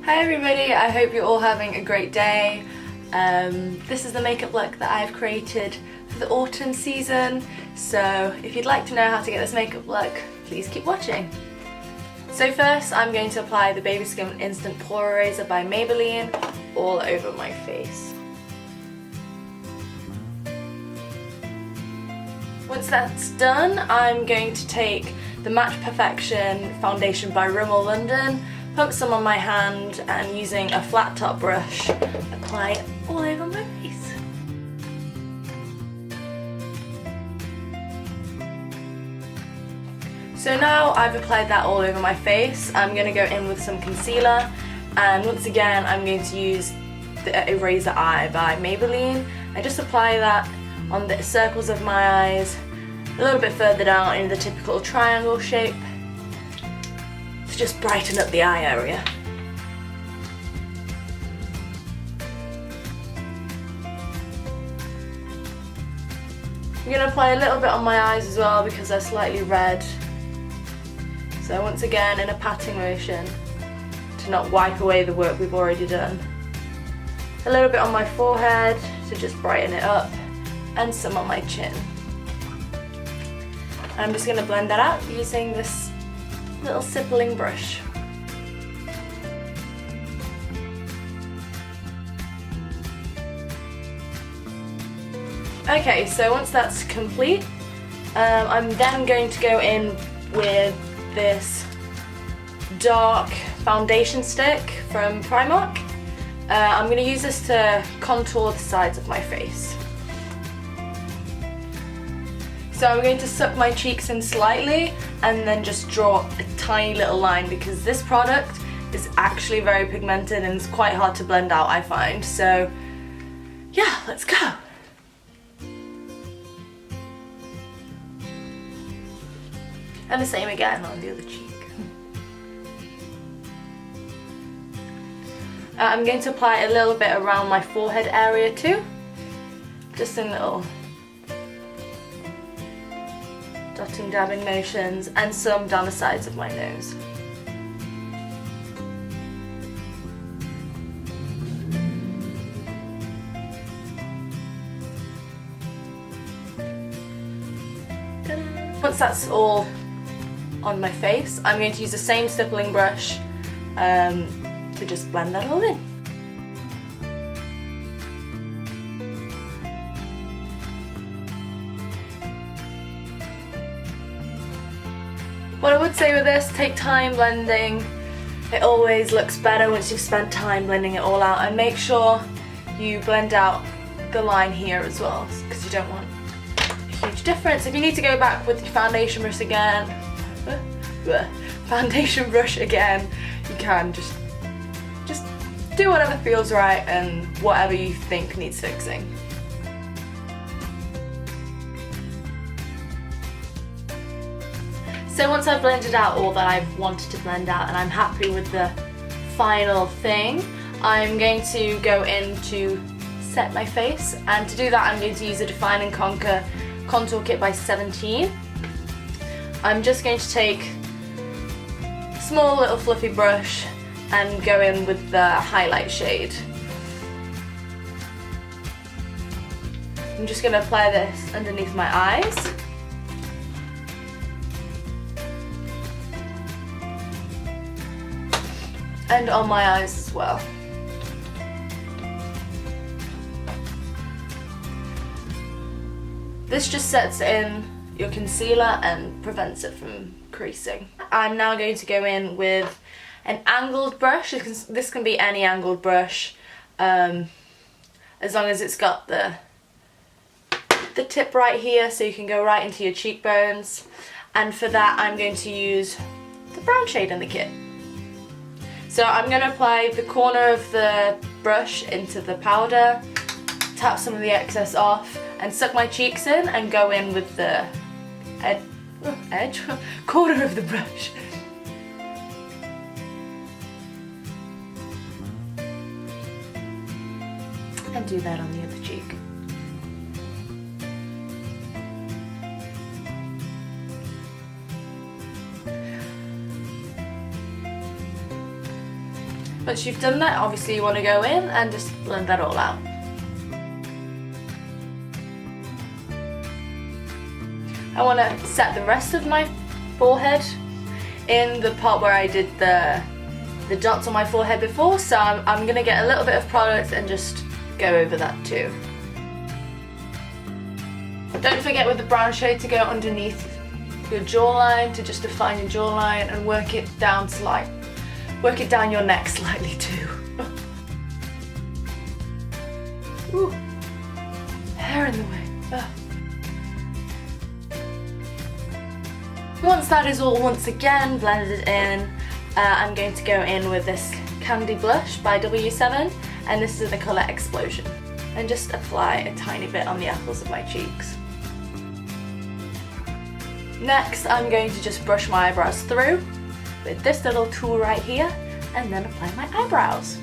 Hi everybody, I hope you're all having a great day. This is the makeup look that I've created for the autumn season, so if you'd like to know how to get this makeup look, please keep watching. So first I'm going to apply the Baby Skin Instant Pore Eraser by Maybelline all over my face. Once that's done, I'm going to take the Match Perfection foundation by Rimmel London, pump some on my hand, and using a flat top brush, apply it all over my face. So now I've applied that all over my face, I'm going to go in with some concealer, and once again I'm going to use the Eraser Eye by Maybelline. I just apply that on the circles of my eyes, a little bit further down in the typical triangle shape, to just brighten up the eye area. I'm going to apply a little bit on my eyes as well because they're slightly red. So once again in a patting motion to not wipe away the work we've already done. A little bit on my forehead to just brighten it up, and some on my chin. I'm just going to blend that out using this little stippling brush. Okay, so once that's complete, I'm then going to go in with this dark foundation stick from Primark. I'm going to use this to contour the sides of my face. So I'm going to suck my cheeks in slightly and then just draw a tiny little line, because this product is actually very pigmented and it's quite hard to blend out, I find. So yeah, let's go. And the same again on the other cheek. I'm going to apply a little bit around my forehead area too. Just in little dotting, dabbing motions, and some down the sides of my nose. Once that's all on my face, I'm going to use the same stippling brush to just blend that all in. What I would say with this, take time blending. It always looks better once you've spent time blending it all out, and make sure you blend out the line here as well, because you don't want a huge difference. If you need to go back with your foundation brush again, you can just do whatever feels right and whatever you think needs fixing. So once I've blended out all that I've wanted to blend out and I'm happy with the final thing, I'm going to go in to set my face, and to do that I'm going to use a Define and Conquer Contour Kit by 17. I'm just going to take a small little fluffy brush and go in with the highlight shade. I'm just going to apply this underneath my eyes. And on my eyes as well. This just sets in your concealer and prevents it from creasing. I'm now going to go in with an angled brush. This can be any angled brush, as long as it's got the tip right here, so you can go right into your cheekbones. And for that I'm going to use the brown shade in the kit. So I'm going to apply the corner of the brush into the powder, tap some of the excess off, and suck my cheeks in and go in with the corner of the brush. And do that on the other cheek. Once you've done that, obviously you want to go in and just blend that all out. I want to set the rest of my forehead in the part where I did the dots on my forehead before, so I'm going to get a little bit of product and just go over that too. Don't forget with the brown shade to go underneath your jawline to just define your jawline and work it down your neck slightly too. Ooh, hair in the way. Ugh. Once that is all once again blended in, I'm going to go in with this Candy Blush by W7, and this is in the colour Explosion, and just apply a tiny bit on the apples of my cheeks. Next, I'm going to just brush my eyebrows through with this little tool right here, and then apply my eyebrows.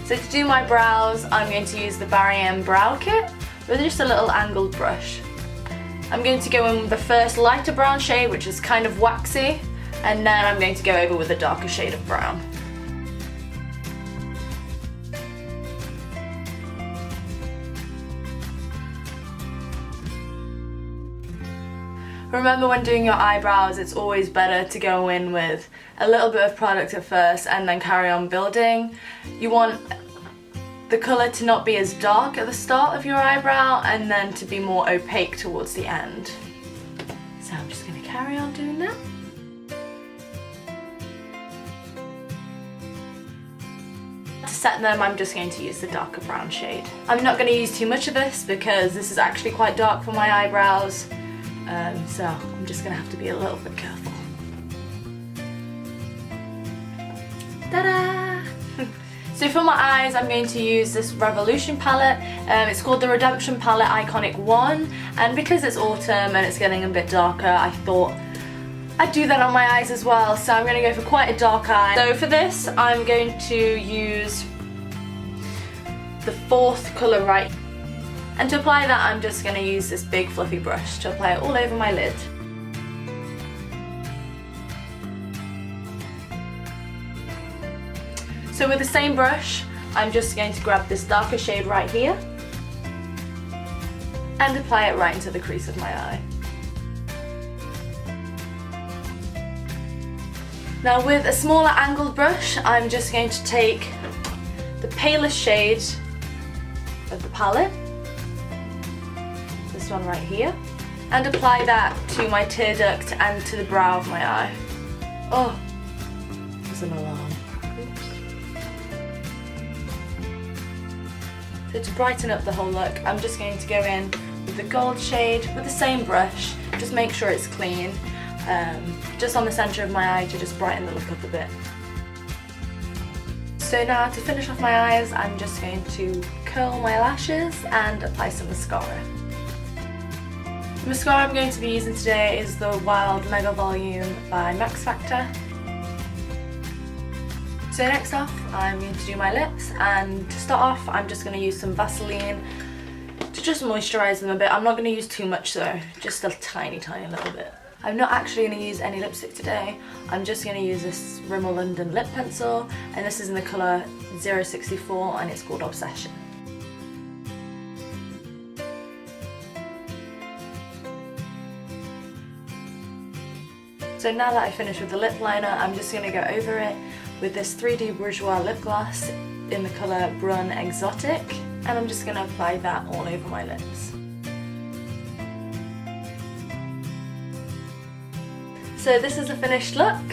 So to do my brows, I'm going to use the Barry M Brow Kit with just a little angled brush. I'm going to go in with the first lighter brown shade, which is kind of waxy, and then I'm going to go over with a darker shade of brown. Remember, when doing your eyebrows, it's always better to go in with a little bit of product at first and then carry on building. You want the colour to not be as dark at the start of your eyebrow and then to be more opaque towards the end. So I'm just going to carry on doing that. To set them, I'm just going to use the darker brown shade. I'm not going to use too much of this because this is actually quite dark for my eyebrows. So I'm just going to have to be a little bit careful. Ta-da! So for my eyes, I'm going to use this Revolution palette. It's called the Redemption Palette Iconic 1, and because it's autumn and it's getting a bit darker, I thought I'd do that on my eyes as well. So I'm going to go for quite a dark eye. So for this, I'm going to use the fourth colour right. And to apply that, I'm just going to use this big fluffy brush to apply it all over my lid. So with the same brush, I'm just going to grab this darker shade right here and apply it right into the crease of my eye. Now with a smaller angled brush, I'm just going to take the palest shade of the palette, this one right here, and apply that to my tear duct and to the brow of my eye. Oh, there's an alarm. So to brighten up the whole look, I'm just going to go in with the gold shade with the same brush. Just make sure it's clean, just on the centre of my eye to just brighten the look up a bit. So now to finish off my eyes, I'm just going to curl my lashes and apply some mascara. The mascara I'm going to be using today is the Wild Mega Volume by Max Factor. So next off, I'm going to do my lips, and to start off, I'm just going to use some Vaseline to just moisturise them a bit. I'm not going to use too much though, just a tiny little bit. I'm not actually going to use any lipstick today. I'm just going to use this Rimmel London lip pencil, and this is in the colour 064 and it's called Obsession. So now that I finished with the lip liner, I'm just going to go over it with this 3D Bourjois lip gloss in the colour Brun Exotic, and I'm just going to apply that all over my lips. So this is a finished look.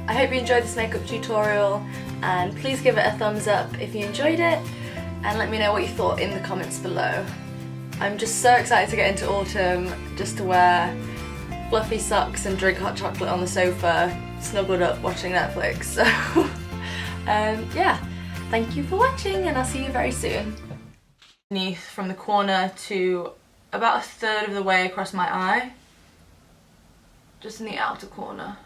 I hope you enjoyed this makeup tutorial, and please give it a thumbs up if you enjoyed it, and let me know what you thought in the comments below. I'm just so excited to get into autumn, just to wear fluffy socks and drink hot chocolate on the sofa, snuggled up watching Netflix. So yeah, thank you for watching, and I'll see you very soon. From the corner to about a third of the way across my eye, just in the outer corner.